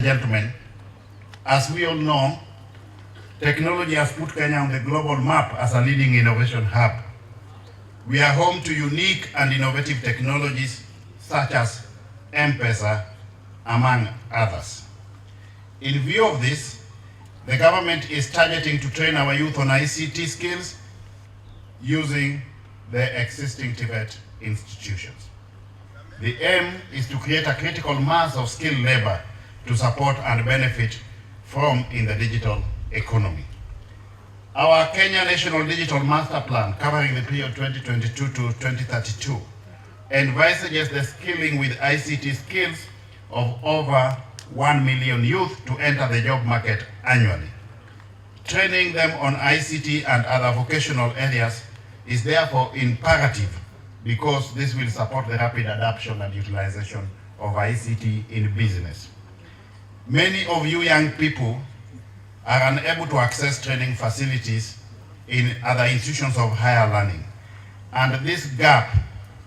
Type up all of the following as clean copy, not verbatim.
Gentlemen, as we all know, technology has put Kenya on the global map as a leading innovation hub. We are home to unique and innovative technologies such as M-Pesa, among others. In view of this, the government is targeting to train our youth on ICT skills using the existing TVET institutions. The aim is to create a critical mass of skilled labor to support and benefit from in the digital economy. Our Kenya National Digital Master Plan, covering the period 2022 to 2032, envisages the skilling with ICT skills of over 1 million youth to enter the job market annually. Training them on ICT and other vocational areas is therefore imperative because this will support the rapid adoption and utilization of ICT in business. Many of you young people are unable to access training facilities in other institutions of higher learning, and this gap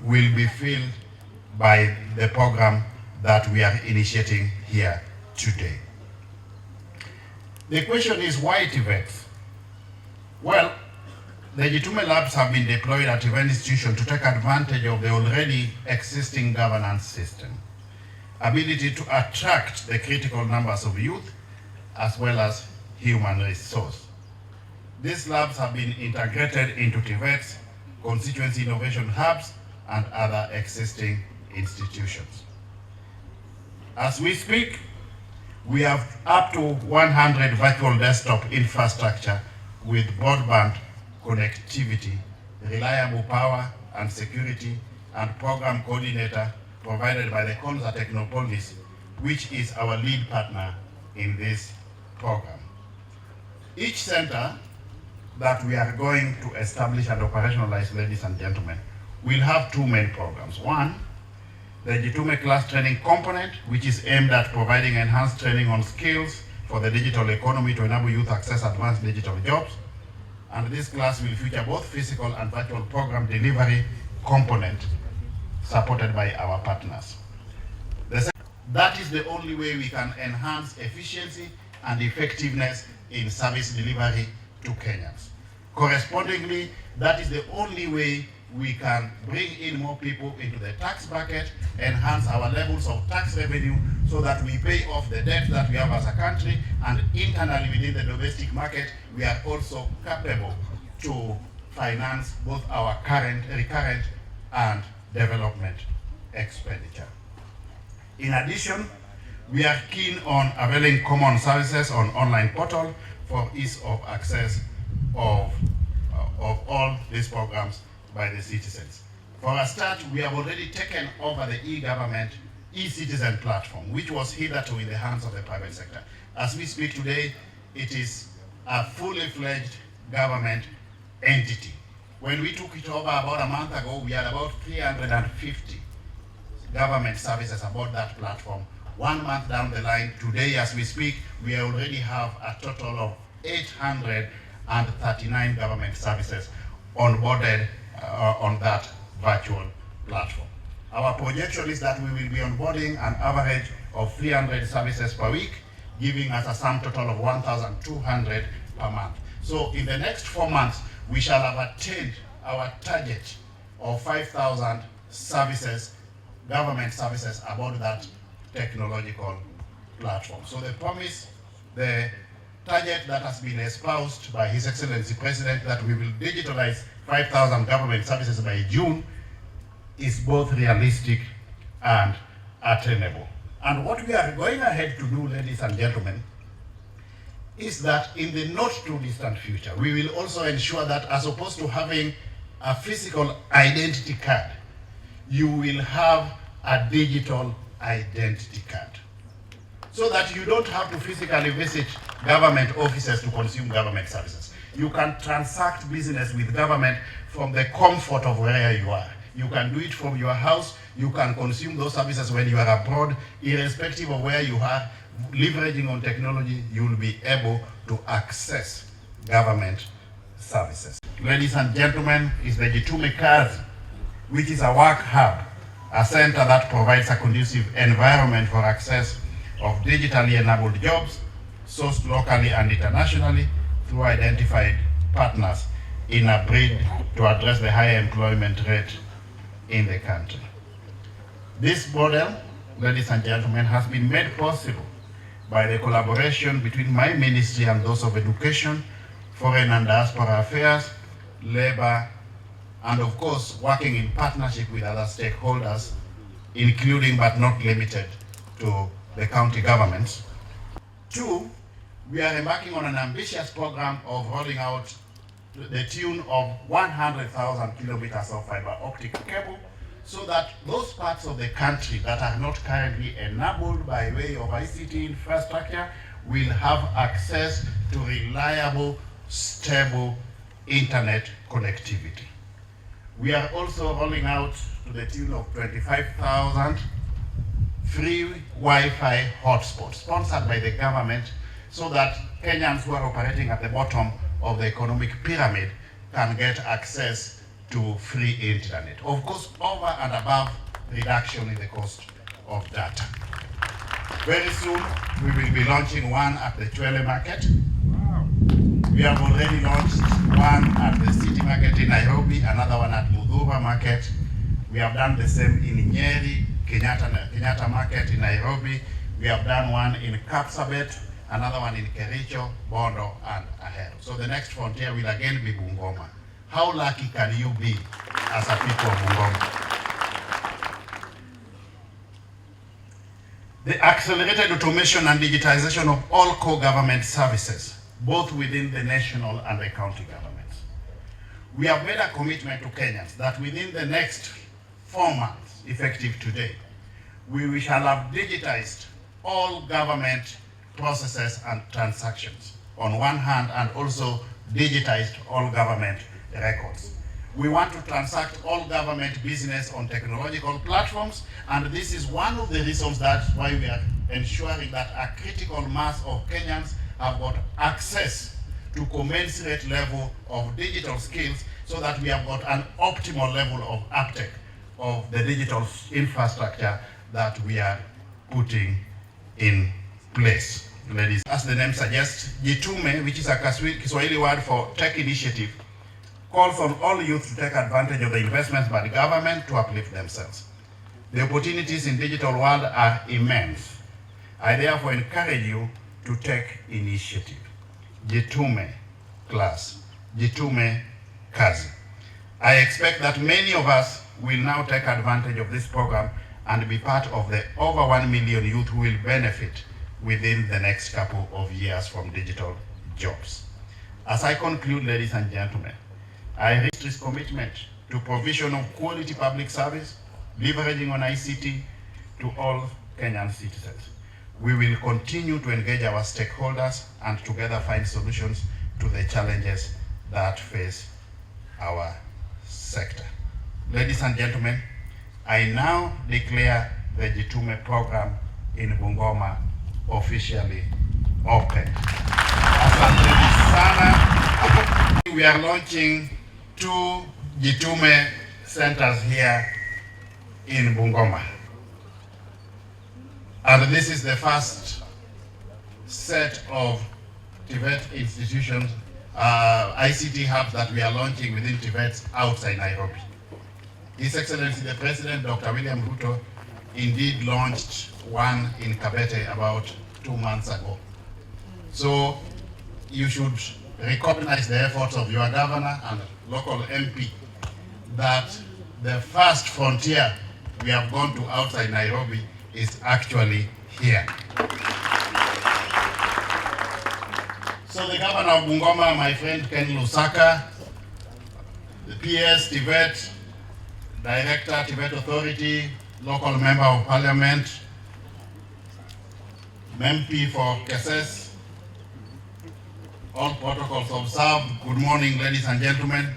will be filled by the program that we are initiating here today. The question is, why TVET? Well, the Jitume labs have been deployed at event institutions to take advantage of the already existing governance system, ability to attract the critical numbers of youth, as well as human resource. These labs have been integrated into TVET's constituency innovation hubs and other existing institutions. As we speak, we have up to 100 virtual desktop infrastructure with broadband connectivity, reliable power and security, and program coordinator provided by the Konza Technopolis, which is our lead partner in this program. Each center that we are going to establish and operationalize, ladies and gentlemen, will have two main programs. One, the Jitume class training component, which is aimed at providing enhanced training on skills for the digital economy to enable youth access advanced digital jobs. And this class will feature both physical and virtual program delivery component supported by our partners. That is the only way we can enhance efficiency and effectiveness in service delivery to Kenyans. Correspondingly, that is the only way we can bring in more people into the tax bracket, enhance our levels of tax revenue so that we pay off the debt that we have as a country, and internally within the domestic market, we are also capable to finance both our current, recurrent, and development expenditure. In addition, we are keen on availing common services on online portal for ease of access of all these programs by the citizens. For a start, we have already taken over the e-government, e-citizen platform, which was hitherto in the hands of the private sector. As we speak today, it is a fully fledged government entity. When we took it over about a month ago, we had about 350 government services about that platform. 1 month down the line, today as we speak, we already have a total of 839 government services onboarded on that virtual platform. Our projection is that we will be onboarding an average of 300 services per week, giving us a sum total of 1,200 per month. So in the next 4 months, we shall have attained our target of 5,000 services, government services about that technological platform. So the promise, the target that has been espoused by His Excellency President, that we will digitalize 5,000 government services by June, is both realistic and attainable. And what we are going ahead to do, ladies and gentlemen, is that in the not too distant future, we will also ensure that as opposed to having a physical identity card, you will have a digital identity card, so that you don't have to physically visit government offices to consume government services. You can transact business with government from the comfort of where you are. You can do it from your house. You can consume those services when you are abroad, irrespective of where you are. Leveraging on technology, you will be able to access government services. Ladies and gentlemen, is the Jitume Kazi, which is a work hub, a center that provides a conducive environment for access of digitally enabled jobs sourced locally and internationally through identified partners in a bid to address the high employment rate in the country. This model, ladies and gentlemen, has been made possible by the collaboration between my ministry and those of Education, Foreign and Diaspora Affairs, Labor, and of course, working in partnership with other stakeholders, including but not limited to the county governments. Two, we are embarking on an ambitious program of rolling out to the tune of 100,000 kilometers of fiber optic cable, so that those parts of the country that are not currently enabled by way of ICT infrastructure will have access to reliable, stable internet connectivity. We are also rolling out to the tune of 25,000 free Wi-Fi hotspots sponsored by the government, so that Kenyans who are operating at the bottom of the economic pyramid can get access to free internet. Of course, over and above reduction in the cost of data. Very soon, we will be launching one at the Chwele Market. Wow. We have already launched one at the City Market in Nairobi, another one at Mudhurwa Market. We have done the same in Nyeri, Kenyatta Market in Nairobi. We have done one in Kapsabet, another one in Kericho, Bondo, and Ahero. So the next frontier will again be Bungoma. How lucky can you be as a people of Bungoma? The accelerated automation and digitization of all core government services, both within the national and the county governments. We have made a commitment to Kenyans that within the next 4 months, effective today, we shall have digitized all government processes and transactions on one hand, and also digitized all government records. We want to transact all government business on technological platforms, and this is one of the reasons that's why we are ensuring that a critical mass of Kenyans have got access to commensurate level of digital skills, so that we have got an optimal level of uptake of the digital infrastructure that we are putting in place. Ladies, as the name suggests, Jitume, which is a Kiswahili word for tech initiative, calls on all youth to take advantage of the investments by the government to uplift themselves. The opportunities in digital world are immense. I therefore encourage you to take initiative. Jitume class, Jitume kazi. I expect that many of us will now take advantage of this program and be part of the over 1 million youth who will benefit within the next couple of years from digital jobs. As I conclude, ladies and gentlemen, I reach this commitment to provision of quality public service, leveraging on ICT to all Kenyan citizens. We will continue to engage our stakeholders and together find solutions to the challenges that face our sector. Ladies and gentlemen, I now declare the Jitume program in Bungoma officially open. Asanteni sana. We are launching 2 Jitume centers here in Bungoma. And this is the first set of Tibet institutions, ICT hubs that we are launching within Tibet outside Nairobi. His Excellency the President, Dr. William Ruto, indeed launched one in Kabete about 2 months ago. So you should recognize the efforts of your governor and local MP that the first frontier we have gone to outside Nairobi is actually here. So the governor of Bungoma, my friend Ken Lusaka, the PS Tibet, Director Tibet Authority, local member of parliament, MP for Keses, all protocols observed. Good morning, ladies and gentlemen.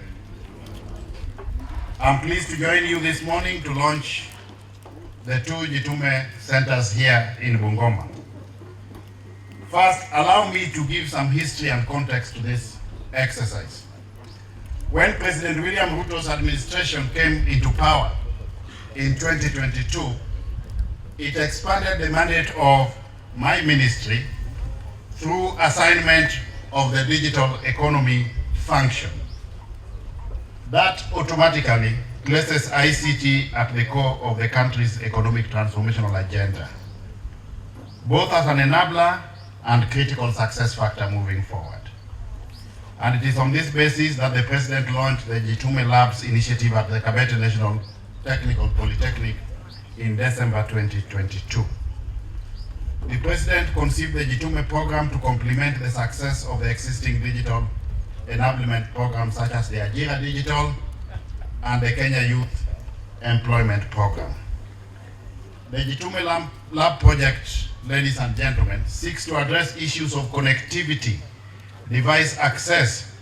I'm pleased to join you this morning to launch the 2 Jitume centers here in Bungoma. First, allow me to give some history and context to this exercise. When President William Ruto's administration came into power in 2022, it expanded the mandate of my ministry through assignment of the digital economy function. That automatically places ICT at the core of the country's economic transformational agenda, both as an enabler and critical success factor moving forward. And it is on this basis that the President launched the Jitume Labs initiative at the Kabete National Technical Polytechnic in December 2022. The President conceived the Jitume program to complement the success of the existing digital enablement programs such as the Ajira Digital and the Kenya Youth Employment Program. The Jitume Lab project, ladies and gentlemen, seeks to address issues of connectivity, device access,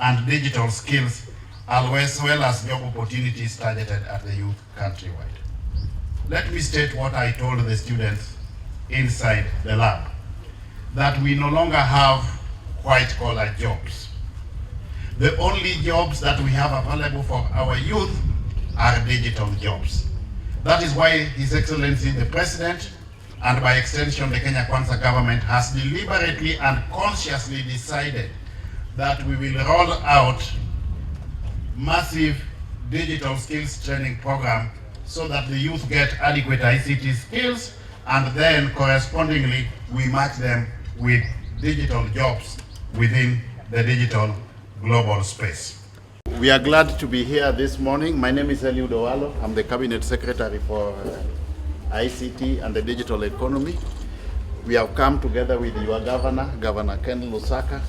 and digital skills, as well as job opportunities targeted at the youth countrywide. Let me state what I told the students inside the lab, that we no longer have white-collar jobs. The only jobs that we have available for our youth are digital jobs. That is why His Excellency the President, and by extension the Kenya Kwanza government, has deliberately and consciously decided that we will roll out massive digital skills training program so that the youth get adequate ICT skills, and then correspondingly we match them with digital jobs within the digital global space. We are glad to be here this morning. My name is Eliud Owalo. I'm the Cabinet Secretary for ICT and the digital economy. We have come together with your governor, Governor Ken Lusaka,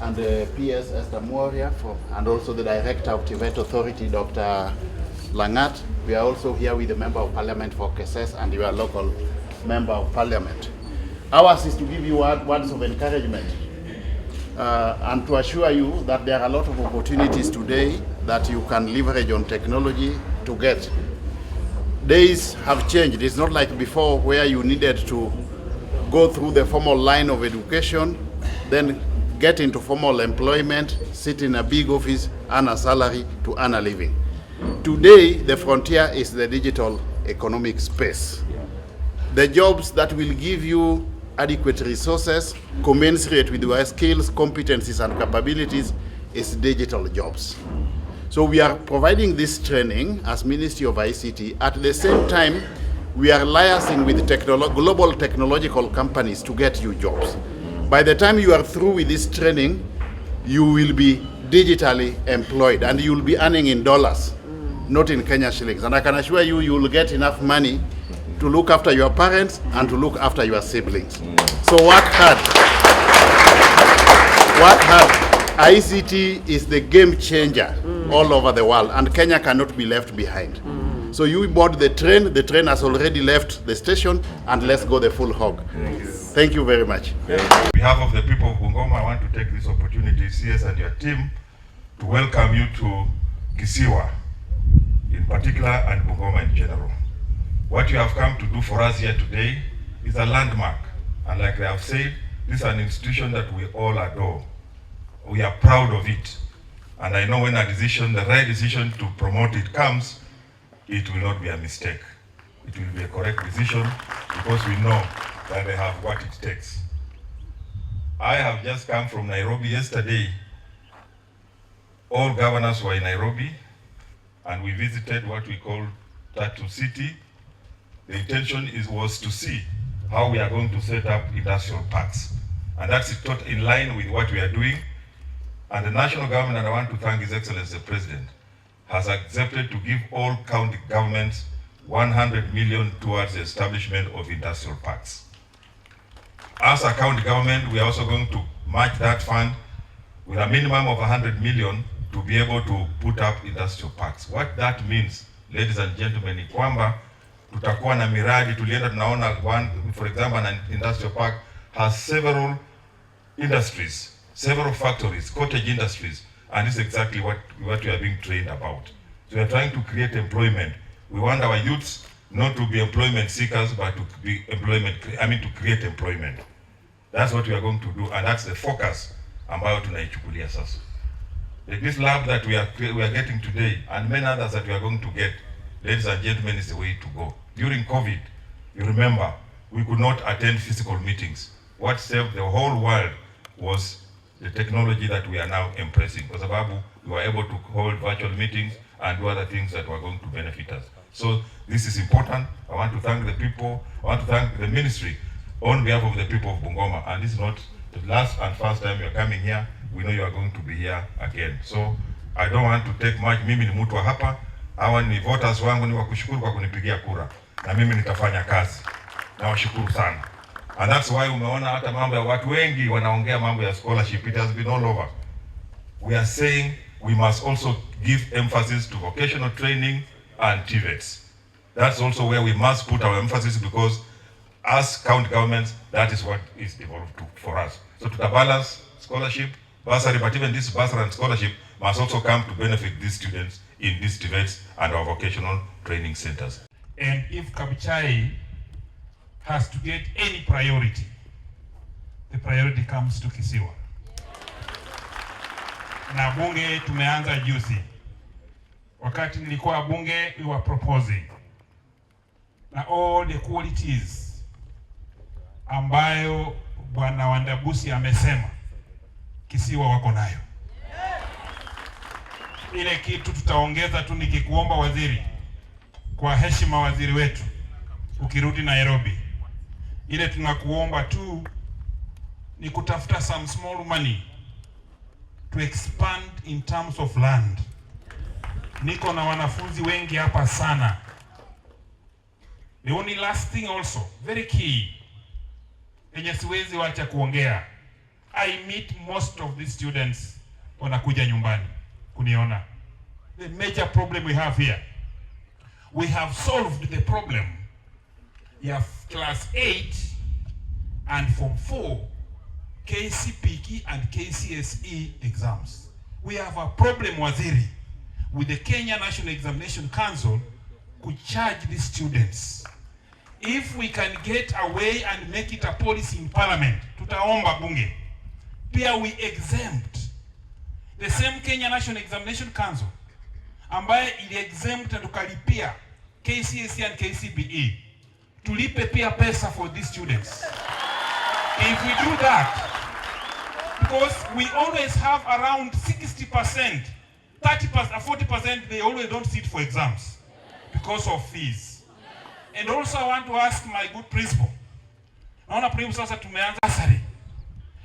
and the PS Esther Moria, and also the Director of Tibet Authority, Dr. Langat. We are also here with the Member of Parliament for Keses and your local Member of Parliament. Ours is to give you words of encouragement and to assure you that there are a lot of opportunities today that you can leverage on technology to get. Days have changed. It's not like before where you needed to go through the formal line of education, then get into formal employment, sit in a big office, earn a salary to earn a living. Today, the frontier is the digital economic space. The jobs that will give you adequate resources commensurate with your skills, competencies, and capabilities is digital jobs. So we are providing this training as Ministry of ICT. At the same time, we are liaising with global technological companies to get you jobs. By the time you are through with this training, you will be digitally employed and you will be earning in dollars, not in Kenya shillings. And I can assure you, you will get enough money to look after your parents and to look after your siblings. So work hard. Work hard. ICT is the game changer all over the world, and Kenya cannot be left behind. So you board the train has already left the station, and let's go the full hog. Thank you very much. On behalf of the people of Bungoma, I want to take this opportunity, CS and your team, to welcome you to Kisiwa in particular and Bungoma in general. What you have come to do for us here today is a landmark. And like they have said, this is an institution that we all adore. We are proud of it. And I know when a decision, the right decision to promote it comes, it will not be a mistake. It will be a correct decision because we know that they have what it takes. I have just come from Nairobi yesterday. All governors were in Nairobi and we visited what we call Tattoo City. The intention was to see how we are going to set up industrial parks. And that's in line with what we are doing. And the national government, and I want to thank His Excellency the President, has accepted to give all county governments 100 million towards the establishment of industrial parks. As a county government, we are also going to match that fund with a minimum of 100 million to be able to put up industrial parks. What that means, ladies and gentlemen, ni kwamba tutakuwa na miradi tulienda tunaona one, for example, an industrial park has several industries, several factories, cottage industries, and this is exactly what we are being trained about. So we are trying to create employment. We want our youths not to be employment seekers, but to be to create employment. That's what we are going to do, and that's the focus ambayo tunaichukulia sasa. Like this lab that we are getting today, and many others that we are going to get, ladies and gentlemen, is the way to go. During COVID, you remember, we could not attend physical meetings. What saved the whole world was the technology that we are now embracing. Kwa sababu we were able to hold virtual meetings and do other things that were going to benefit us. So this is important. I want to thank the people. I want to thank the ministry on behalf of the people of Bungoma. And this is not the last and first time you're coming here. We know you are going to be here again. So I don't want to take much. Mimi ni mtu wa hapa. Hawa ni voters wangu, ni wakushukuru kwa kunipigia kura. Na mimi nitafanya kazi. Na washukuru sana. And that's why umeona hata mambo ya watu wengi wanaongea mambo ya scholarship. It has been all over. We are saying we must also give emphasis to vocational training and TVETs. That's also where we must put our emphasis, because as county governments, that is what is developed for us. So to balance scholarship, bursary, but even this bursary and scholarship must also come to benefit these students in these TVETs and our vocational training centers. And if Kabuchai has to get any priority, the priority comes to Kisiwa. Na bunge tumeanza juzi. Wakati nilikuwa bunge, we were proposing na all the qualities ambayo Bwana Wandabusi amesema Kisiwa wako nayo. Ile kitu tutaongeza tu, nikikuomba waziri, kwa heshima waziri wetu, ukirudi Nairobi, ile tunakuomba tu ni kutafuta some small money to expand in terms of land. Niko na wanafunzi wengi hapa sana. The only last thing also, very key, enye siwezi wacha kuongea, I meet most of these students wanakuja nyumbani kuniona. The major problem we have here, we have solved the problem. You have class 8 and form 4 KCPE and KCSE exams. We have a problem, waziri, with the Kenya National Examination Council could charge these students. If we can get away and make it a policy in parliament, tutaomba bunge, pia we exempt the same Kenya National Examination Council ambaye ili exempt na tukalipia KCSE and KCPE, tulipe pia pesa for these students. If we do that, because we always have around 60%, 30%, 40%, they always don't sit for exams because of fees. And also I want to ask my good principal. Naona principal sasa tumeanza bursary.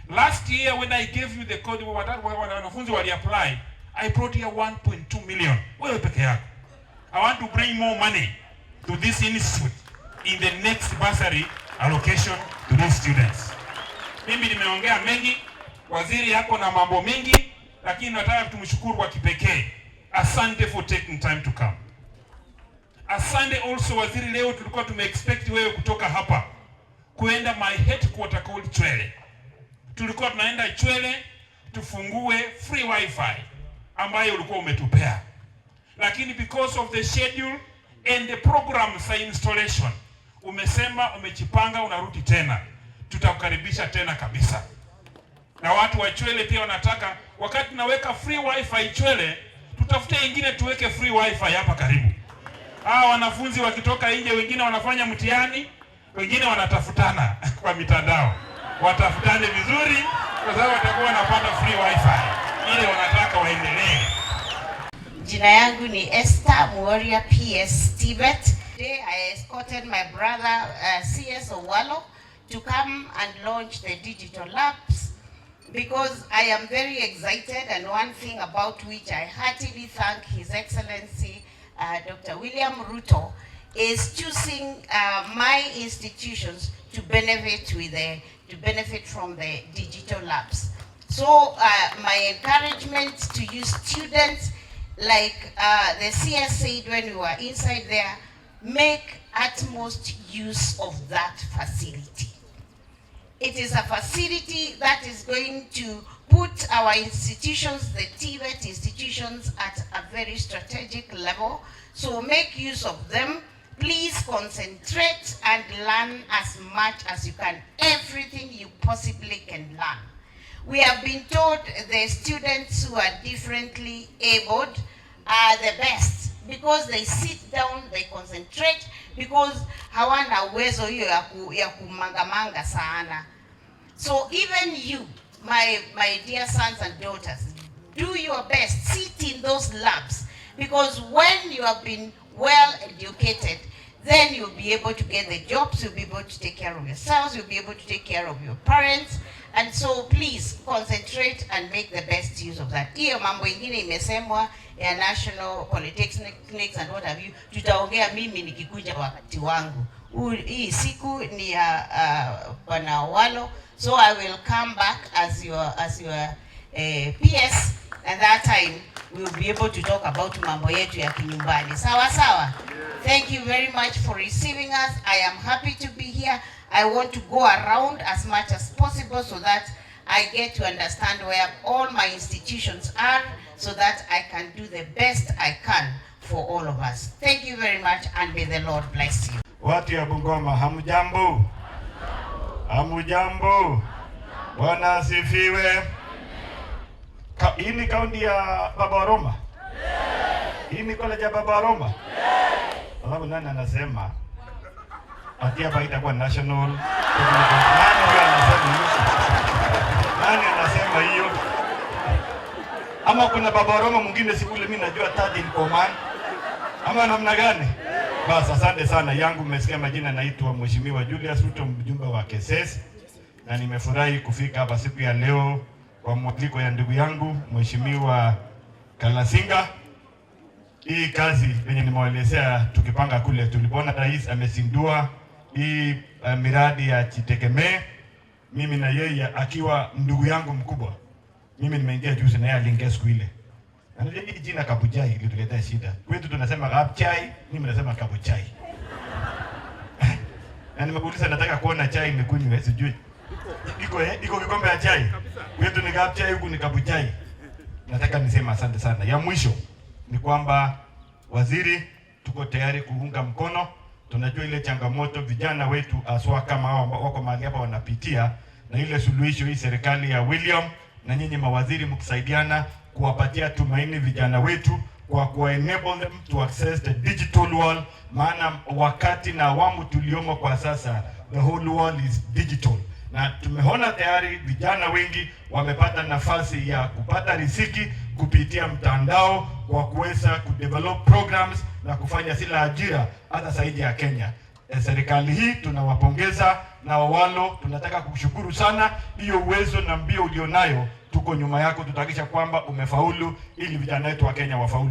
Last year when I gave you the code wanafunzi wali apply, I brought here 1.2 million. Wewe peke yako. I want to bring more money to this institute in the next bursary allocation to these students. Mimi nimeongea mengi, waziri yako na mambo mengi, lakini nataka tumshukuru kwa kipekee. Asante for taking time to come. Asante also waziri, leo tulikuwa tumeexpect wewe kutoka hapa kuenda my headquarter called Chwele. Tulikuwa tunaenda Chwele tufungue free wifi ambayo ulikuwa umetupea. Lakini because of the schedule and the program for installation, umesema umechipanga unarudi tena. Tutakukaribisha tena kabisa. Na watu wa Chwele pia wanataka wakati naweka free wifi Chwele, tutafute ingine tuweke free wifi hapa karibu. Wanafunzi wakitoka nje, wengine wanafanya mtihani, wengine wanatafutana kwa mitandao. Watafutane vizuri kwa sababu watakuwa wanapata free wifi ile wanataka waendelee. Jina yangu ni Esther Muoria PS Tibet. Today I escorted my brother CS Owalo to come and launch the digital labs because I am very excited, and one thing about which I heartily thank His Excellency Dr. William Ruto is choosing my institutions to benefit from the digital labs. So my encouragement to you students, like the CS said when we were inside there, make utmost use of that facility. It is a facility that is going to put our institutions, the TVET institutions, at a very strategic level. So make use of them. Please concentrate and learn as much as you can, everything you possibly can learn. We have been told the students who are differently abled are the best because they sit down, they concentrate, because hawana uwezo hiyo ya kumangamanga sana. So even you, my dear sons and daughters, do your best, sit in those labs, because when you have been well educated, then you'll be able to get the jobs, you'll be able to take care of yourselves, you'll be able to take care of your parents. And so please concentrate and make the best use of that. Hiyo mambo ingine imesemwa ya national polytechnics and what have you, tutaongea mimi nikikuja wakati wangu. Hii siku ni ya Bwana Owalo, so I will come back as your PS, and that time we will be able to talk about mambo yetu ya kinyumbani. Sawa sawa. Thank you very much for receiving us. I am happy to be here. I want to go around as much as possible so that I get to understand where all my institutions are, so that I can do the best I can for all of us. Thank you very much, and may the Lord bless you. Watu ya Bungoma, hamujambo? Hamujambo? Bwana asifiwe. Hii ni kaunti ya Baba Roma? Hii ni college ya Baba Roma? Sababu nani anasema ati hapa itakuwa national? Nani anasema hiyo? Ama kuna Baba Roma mwingine si ule mimi najua third in command? Ama namna gani? Basi asante sana. Yangu mmesikia majina, naitwa Mheshimiwa Julius Ruto, mjumbe wa KSS, na nimefurahi kufika hapa siku ya leo kwa mwaliko ya ndugu yangu Mheshimiwa Kalasinga. Hii kazi yenye nimewaelezea tukipanga kule, tulipoona rais amezindua hii miradi ya Jitegemee, mimi na yeye akiwa ndugu yangu mkubwa, mimi nimeingia juzi na yeye aliingia siku ile. Anajua hii jina Kabuchai ilituletea shida. Kwetu tunasema Kabuchai, mimi nasema Kabuchai. Na nimekuuliza nataka kuona chai imekunywa, sijui. Iko kikombe ya chai. Kwetu ni Kabuchai, huku ni Kabuchai. Nataka niseme asante sana. Ya mwisho ni kwamba waziri, tuko tayari kuunga mkono. Tunajua ile changamoto vijana wetu aswa kama hao wako mahali hapa wanapitia, na ile suluhisho hii serikali ya William na nyinyi mawaziri mkisaidiana kuwapatia tumaini vijana wetu kwa enable them to access the digital world, maana wakati na awamu tuliomo kwa sasa the whole world is digital, na tumeona tayari vijana wengi wamepata nafasi ya kupata riziki kupitia mtandao kwa kuweza kudevelop programs na kufanya sila ajira hata zaidi ya Kenya. Serikali hii tunawapongeza, na Owalo tunataka kushukuru sana. Hiyo uwezo na mbio ulionayo, tuko nyuma yako, tutahakikisha kwamba umefaulu ili vijana wetu wa Kenya wafaulu.